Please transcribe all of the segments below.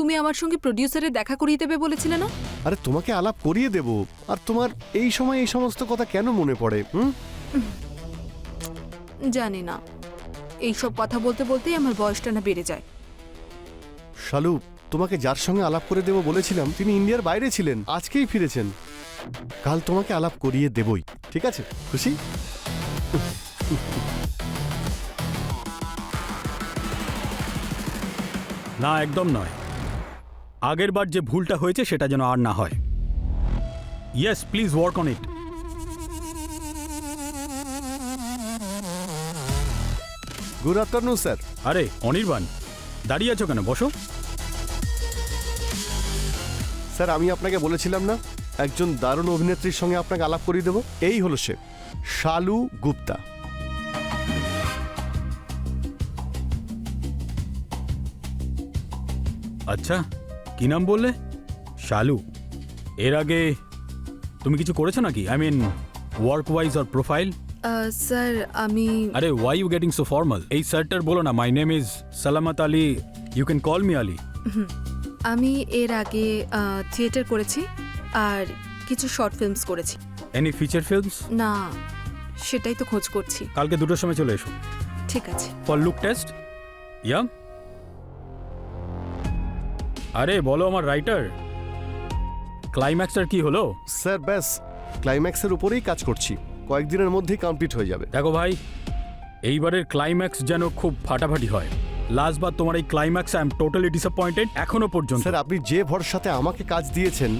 তুমি আমার সঙ্গে প্রোডিউসারে দেখা করিয়ে দেবে বলেছিলে না? আরে তোমাকে আলাপ করিয়ে দেব, আর তোমার এই সময় এই সমস্ত কথা কেন মনে পড়ে? জানি না, এইসব কথা বলতে বলতেই আমার বয়সটা না বেড়ে যায়। শালু, তোমাকে যার সঙ্গে আলাপ করে দেব বলেছিলাম তিনি ইন্ডিয়ার বাইরে ছিলেন, আজকেই ফিরেছেন। কাল তোমাকে আলাপ করিয়ে দেবই, ঠিক আছে? খুশি? না, একদম নয়। আগের বার যে ভুলটা হয়েছে সেটা যেন আর না হয়। Yes, please work on it. Good afternoon sir. আরে অনির্বাণ, দাঁড়িয়ে আছো কেন? বসো। স্যার, আমি আপনাকে বলেছিলাম না একজন দারুণ অভিনেত্রীর সঙ্গে আপনাকে আলাপ করিয়ে দেব? এই হলো সে, শালু গুপ্তা। আচ্ছা, কি নাম বললে? শালু। এর আগে তুমি কিছু করেছো নাকি? I mean work wise or profile? Sir আমি আরে why you getting so formal? এই স্যারটার বলো না, my name is Salamat Ali, you can call me Ali. আমি এর আগে থিয়েটার করেছি আর কিছু শর্ট ফিল্মস করেছি। Any feature films? না, সেটাই তো খোঁজ করছি। কালকে 2টোর সময় চলে এসো ঠিক আছে। For look test. ইয়া, আরে বলো আমার রাইটার, ক্লাইম্যাক্সটার কি হলো? স্যার ব্যাস ক্লাইম্যাক্সের উপরেই কাজ করছি, কয়েকদিনের মধ্যেই কমপ্লিট হয়ে যাবে। দেখো ভাই, এইবারের ক্লাইম্যাক্স যেন খুব ফাটাফাটি হয়। লাস্ট বার তোমার এই climax I am totally disappointed এখনো পর্যন্ত। স্যার, আপনি যে ভরসাতে আমাকে কাজ দিয়েছেন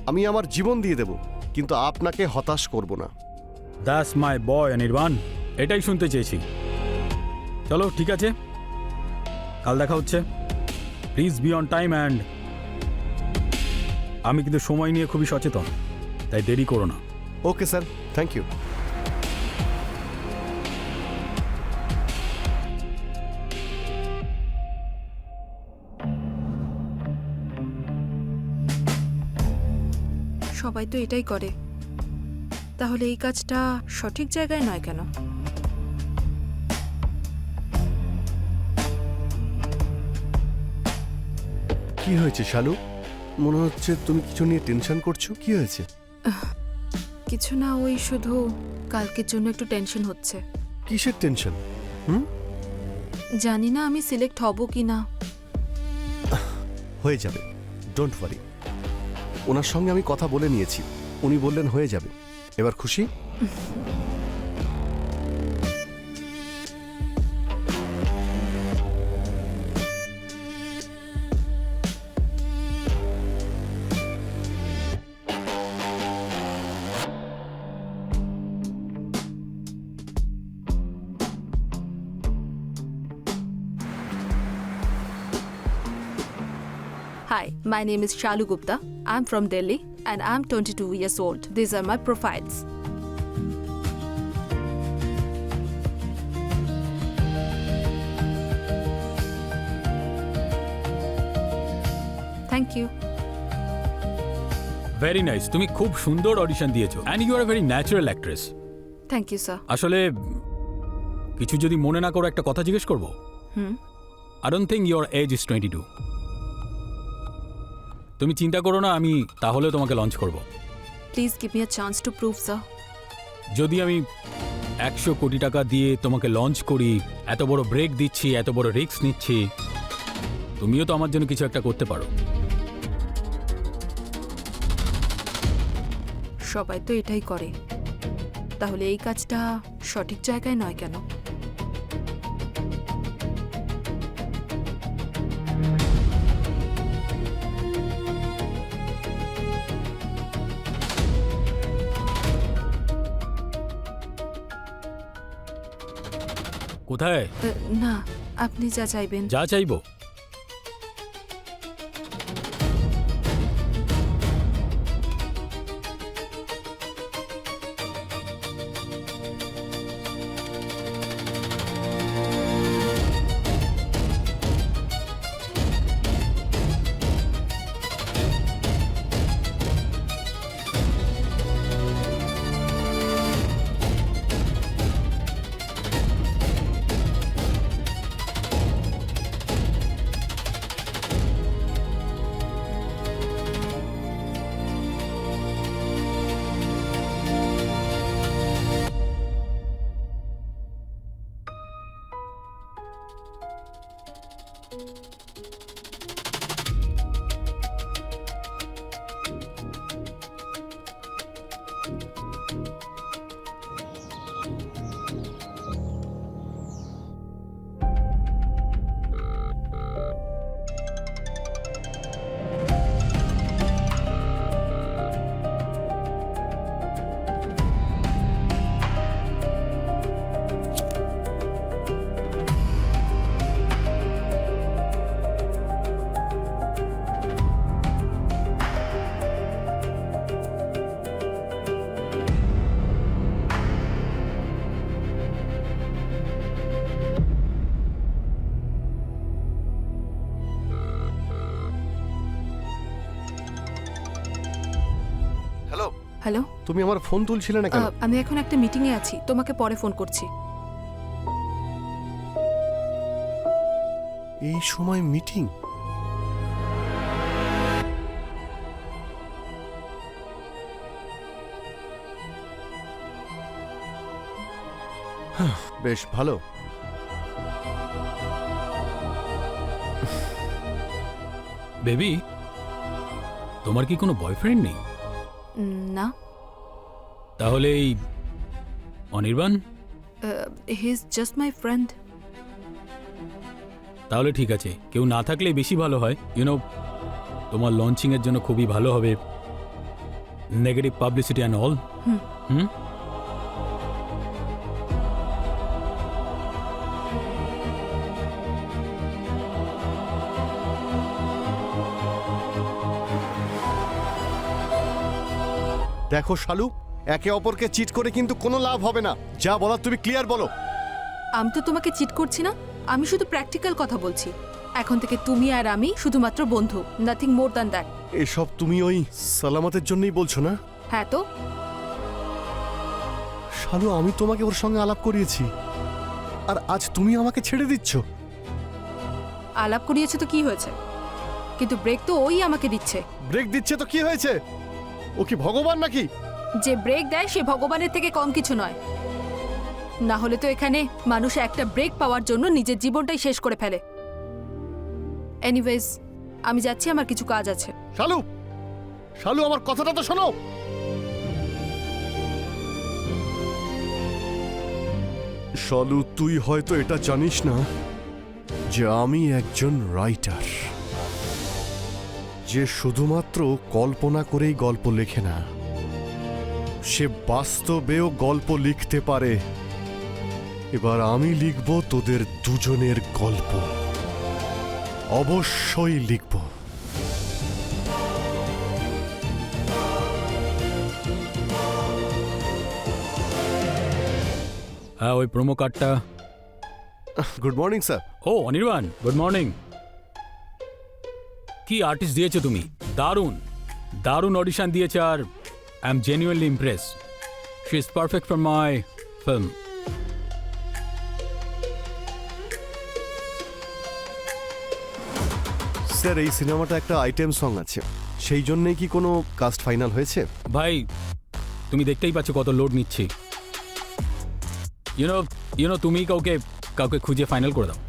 আমি আমার জীবন দিয়ে দেব, কিন্তু আপনাকে হতাশ করব না। দ্যাটস মাই বয় অনির্বাণ, এটাই শুনতে চেয়েছি। চলো ঠিক আছে, কাল দেখা হচ্ছে। Please be on time and আমি কিন্তু সময় নিয়ে খুবই সচেতন, তাই দেরি করো না। Okay sir, thank you. সবাই তো এটাই করে, তাহলে এই কাজটা সঠিক জায়গায় নয় কেন? কি হয়েছে শালু? মনে হচ্ছে তুমি কিছু নিয়ে টেনশন করছো, কি হয়েছে? কিছু না, ওই শুধু কালকের জন্য একটু টেনশন হচ্ছে। কিসের টেনশন? জানি না আমি সিলেক্ট হব কি না। হয়ে যাবে, ডোন্ট ওয়ারি। ওনার সঙ্গে আমি কথা বলে নিয়েছি, উনি বললেন হয়ে যাবে। এবার খুশি? Hi, my name is Shalu Gupta. I'm from Delhi and I'm 22 years old. These are my profiles. Thank you. Very nice, তুমি খুব সুন্দর অডিশন দিয়েছো and you are very natural actress. Thank you, sir. আসলে কিছু যদি মনে না করো একটা কথা জিজ্ঞেস করবো? I don't think your age is 22। তুমি চিন্তা করো না, আমি তাহলে তোমাকে লঞ্চ করব। Please give me a chance to prove, sir. যদি আমি 100 কোটি টাকা দিয়ে তোমাকে লঞ্চ করি, এত বড় ব্রেক দিচ্ছি, এত বড় রিস্ক নিচ্ছি, তুমিও তো আমার জন্য কিছু একটা করতে পারো। সবাই তো এটাই করে, তাহলে এই কাজটা সঠিক জায়গায় নয় কেন? কোথায়? না, আপনি যা চাইবেন। যা চাইবো? হ্যালো, তুমি আমার ফোন তুলছিলে না কেন? আমি এখন একটা মিটিংয়ে আছি, তোমাকে পরে ফোন করছি। এই সময় মিটিং? বেশ ভালো। বেবি, তোমার কি কোনো বয়ফ্রেন্ড নেই? না, তাহলে এই Anirban? He is just my friend. তাহলে ঠিক আছে, কেউ না থাকলে বেশি ভালো হয়। তোমার লঞ্চিংয়ের জন্য খুবই ভালো হবে। Negative publicity and all. হুম। দেখো শালু, একে অপরকে চিট করে কিন্তু কোনো লাভ হবে না। যা বলার তুমি ক্লিয়ার বলো। আমি তো তোমাকে চিট করছি না, আমি শুধু প্র্যাকটিক্যাল কথা বলছি। এখন থেকে তুমি আর আমি শুধুমাত্র বন্ধু, নাথিং মোর দ্যান দ্যাট। এসব তুমি ওই সালামতের জন্যই বলছো না? হ্যাঁ তো। শালু, আমি তোমাকে ওর সঙ্গে আলাপ করিয়েছি, আর আজ তুমি আমাকে ছেড়ে দিচ্ছ। আলাপ করিয়েছে তো কি হয়েছে, কিন্তু ব্রেক তো ওই আমাকে দিচ্ছে। ব্রেক দিচ্ছে তো কি হয়েছে? ও কি ভগবান নাকি? যে ব্রেক দেয় সে ভগবানের থেকে কম কিছু নয়। না হলে তো এখানে মানুষ একটা ব্রেক পাওয়ার জন্য নিজের জীবনটাই শেষ করে ফেলে। এনিওয়েজ, আমি যাচ্ছি, আমার কিছু কাজ আছে। শালু, শালু, আমার কথাটা তো শোনো। শালু, তুই হয়তো এটা জানিস না যে আমি একজন রাইটার, যে শুধুমাত্র কল্পনা করেই গল্প লেখে না, সে বাস্তবেও গল্প লিখতে পারে। এবার আমি লিখব তোদের দুজনের গল্প, অবশ্যই লিখব। হ্যাঁ, ওই প্রোমো কার্ডটা। Good morning sir. ও অনির্বাণ, গুড মর্নিং। কি আর্টিস্ট দিয়েছো তুমি! দারুণ দারুণ অডিশন দিয়েছে, আর I am genuinely impress. She is perfect for my film. Sir, এই সিনেমাটা একটা আইটেম সং আছে, সেই জন্যই কি কোনো কাস্ট ফাইনাল হয়েছে? ভাই, তুমি দেখতেই পাচ্ছ কত লোড নিচ্ছি। ইউনো তুমি কাউকে খুঁজে ফাইনাল করে দাও।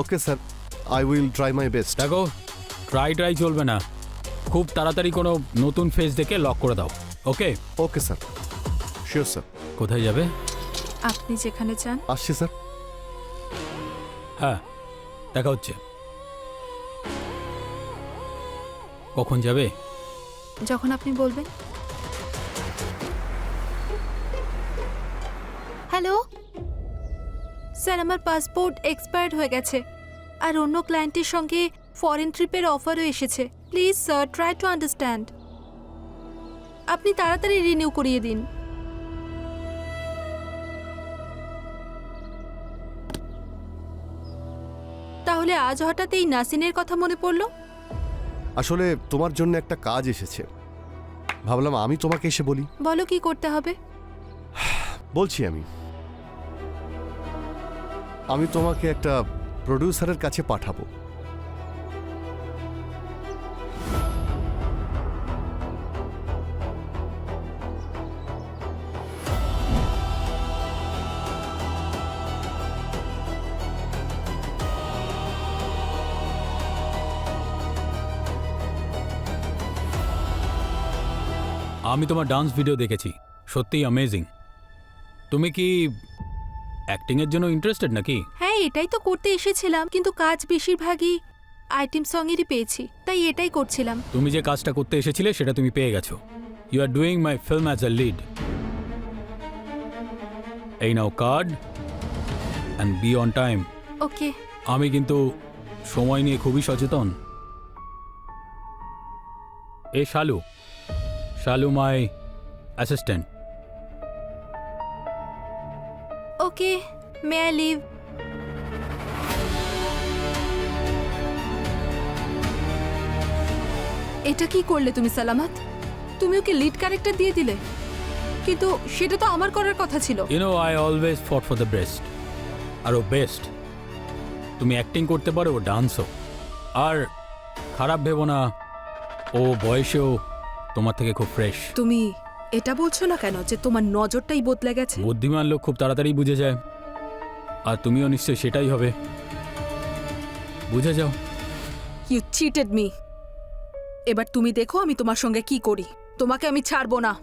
Okay sir, I will try my best. দেখো, ট্রাই চলবে না, খুব তাড়াতাড়ি কোনো নতুন ফেস দেখে লক করে দাও। Okay? Okay sir, sure sir. কোথায় যাবে? আপনি যেখানে চান। আসছি স্যার। হ্যাঁ, দেখা হচ্ছে। কখন যাবে? যখন আপনি বলবেন। হ্যালো স্যার, আমার পাসপোর্ট এক্সপায়ার্ড হয়ে গেছে, আর অন্য ক্লায়েন্টের সঙ্গে ফরেন ট্রিপের অফারও এসেছে। Please sir, try to understand. আপনি তাড়াতাড়ি রিনিউ করিয়ে দিন। তাহলে আজ হঠাৎ এই নাসিনের কথা মনে পড়লো? আসলে তোমার জন্য একটা কাজ এসেছে, ভাবলাম আমি তোমাকে এসে বলি। বলো কি করতে হবে। বলছি, আমি তোমাকে একটা প্রডিউসারের কাছে পাঠাবো। আমি তোমার ডান্স ভিডিও দেখেছি, সত্যিই অ্যামেজিং। তুমি কি অ্যাক্টিংয়ের জন্য ইন্টারেস্টেড নাকি? হ্যাঁ, এটাই তো করতে এসেছিলাম, কিন্তু কাজ বেশিরভাগই আইটেম সঙেরই পেয়েছি, তাই এটাই করছিলাম। তুমি যে কাজটা করতে এসেছিলে সেটা তুমি পেয়ে গেছো। You are doing my film as a lead. এই নাও card and be on time. Okay. আমি কিন্তু সময় নিয়ে খুবই সচেতন। এ Shalu, Shalu my assistant. Okay, may I leave? এটা কি করলে তুমি সালামাত? তুমি ওকে লিড ক্যারেক্টার দিয়ে দিলে, কিন্তু সেটা তো আমার করার কথা ছিল। I always fought for the best, আর ও বেস্ট। তুমি অ্যাক্টিং করতে পারো, ও ডান্সও। আর খারাপ ভেবো না, ও বয়সেও তোমার থেকে খুব ফ্রেশ। তুমি এটা বলছো না কেন যে তোমার নজরটাই বদলে গেছে? বুদ্ধিমান লোক খুব তাড়াতাড়ি বুঝে যায়, আর তুমিও নিশ্চয়ই সেটাই হবে। বুঝে যাও। You cheated me. এবার তুমি দেখো আমি তোমার সঙ্গে কি করি। তোমাকে আমি ছাড়বো না।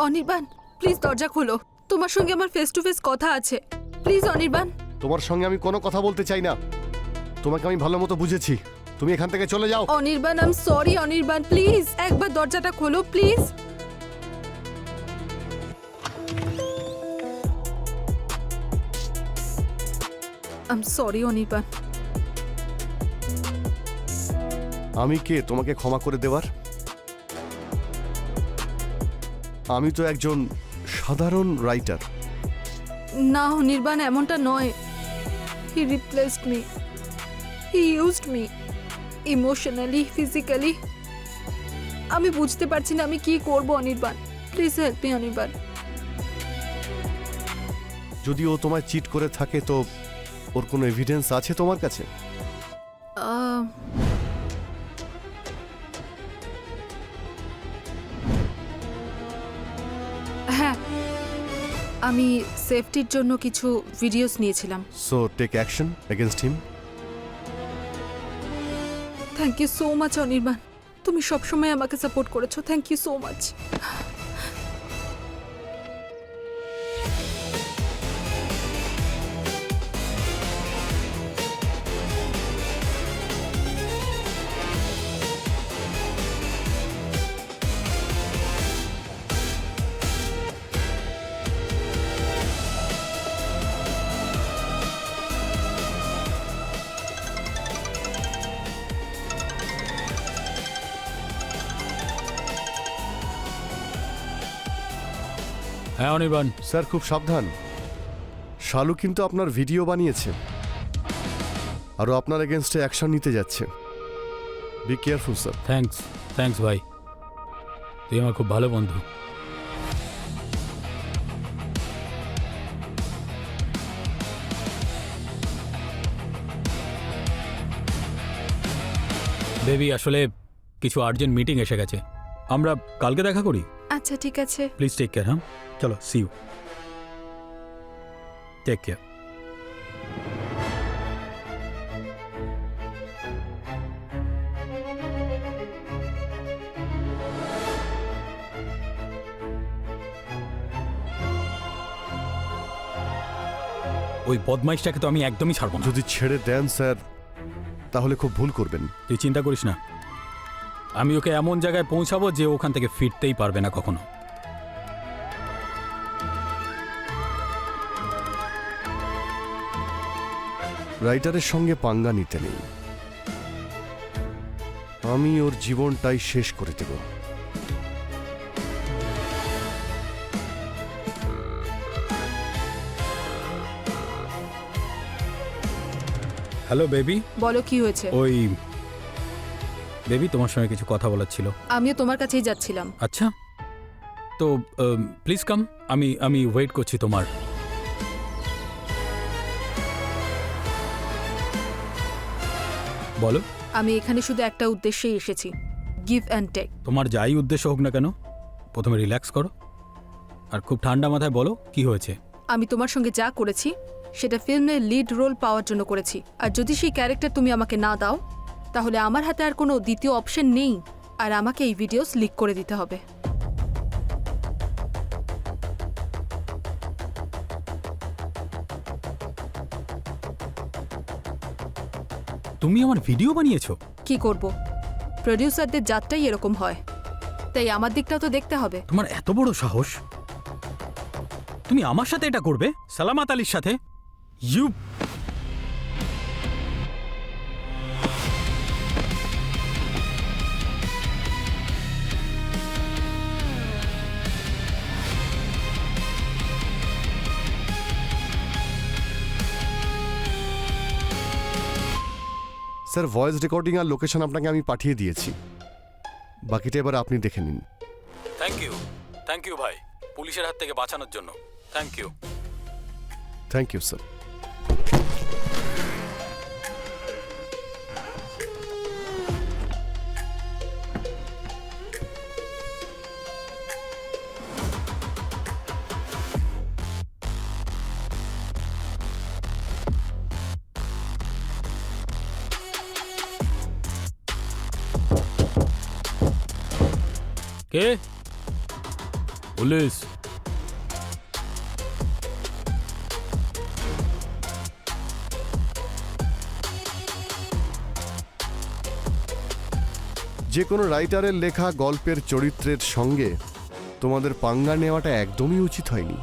অনির্বাণ, প্লিজ দরজা খোলো। তোমার সঙ্গে আমার ফেস টু ফেস কথা আছে। প্লিজ অনির্বাণ। তোমার সঙ্গে আমি কোনো কথা বলতে চাই না। তোমাকে আমি ভালো মতো বুঝেছি, তুমি এখান থেকে চলে যাও। Anirban, I am sorry Anirban, please একবার দরজাটা খোলো please. I am sorry Anirban. আমি কে তোমাকে ক্ষমা করে দেওয়ার? আমি তো একজন সাধারণ রাইটার। না অনির্বাণ, এমনটা নয়। He replaced me, he used me emotionally, physically. আমি বুঝতে পারছি না আমি কি করব Anirban. Please help me Anirban. যদি ও তোমায় চিট করে থাকে তো ওর কোনো এভিডেন্স আছে তোমার কাছে? আহ, হ্যাঁ, আমি সেফটির জন্য কিছু ভিডিওস নিয়েছিলাম। So take action against him. Thank you so much Anirban, তুমি সবসময় আমাকে সাপোর্ট করেছো। Thank you so much. হ্যাঁ অনির্বাণ। স্যার খুব সাবধান, শালু কিন্তু আপনার ভিডিও বানিয়েছে, আরও আপনার এগেনস্টে অ্যাকশন নিতে যাচ্ছে। Be careful sir. থ্যাঙ্কস ভাই, তুই আমার খুব ভালো বন্ধু। বেবি, আসলে কিছু আর্জেন্ট মিটিং এসে গেছে, আমরা কালকে দেখা করি। আচ্ছা ঠিক আছে। Please take care. হ্যাঁ চলো, সি ইউ। Take care. ওই বদমাইশটাকে তো আমি একদমই ছাড়বো না। যদি ছেড়ে দেন স্যার তাহলে খুব ভুল করবেন। তুই চিন্তা করিস না, আমি ওকে এমন জায়গায় পৌঁছাবো যে ওখান থেকে ফিরতেই পারবে না কখনো। রাইটারের সঙ্গে পাঙ্গা নিতে নেই, আমি ওর জীবনটাই শেষ করে দেব। Hello baby. বলো কি হয়েছে? ওই বেবি, তোমার সঙ্গে কিছু কথা বলার ছিল। আমিও তোমার কাছেই যাচ্ছিলাম। আচ্ছা, তো প্লিজ কাম, আমি ওয়েট করছি তোমার। বলো। আমি এখানে শুধু একটা উদ্দেশ্যেই এসেছি, গিভ অ্যান্ড টেক। তোমার যাই উদ্দেশ্য হোক না কেন, প্রথমে রিল্যাক্স করো আর খুব ঠান্ডা মাথায় বলো কি হয়েছে। আমি তোমার সঙ্গে যা করেছি সেটা ফিল্মের লিড রোল পাওয়ার জন্য করেছি, আর যদি সেই ক্যারেক্টার তুমি আমাকে না দাও তাহলে আমার হাতে আর কোনো দ্বিতীয় অপশন নেই, আর আমাকে এই ভিডিওস লিক করে দিতে হবে। তুমি আমার ভিডিও বানিয়েছো? কি করব, প্রডিউসারদের জাতটাই এরকম হয়, তাই আমার দিকটাও তো দেখতে হবে। তোমার এত বড় সাহস, তুমি আমার সাথে এটা করবে? সালামাত আলীর সাথে? ইউ স্যার ভয়েস রেকর্ডিং আর লোকেশন আপনাকে আমি পাঠিয়ে দিয়েছি, বাকিটা এবার আপনি দেখে নিন। থ্যাংক ইউ ভাই, পুলিশের হাত থেকে বাঁচানোর জন্য thank you. Thank you sir. কে? পুলিশ। যে কোনো রাইটারের লেখা গল্পের চরিত্রের সঙ্গে তোমাদের পাঙ্গা নেওয়াটা একদমই উচিত হয়নি।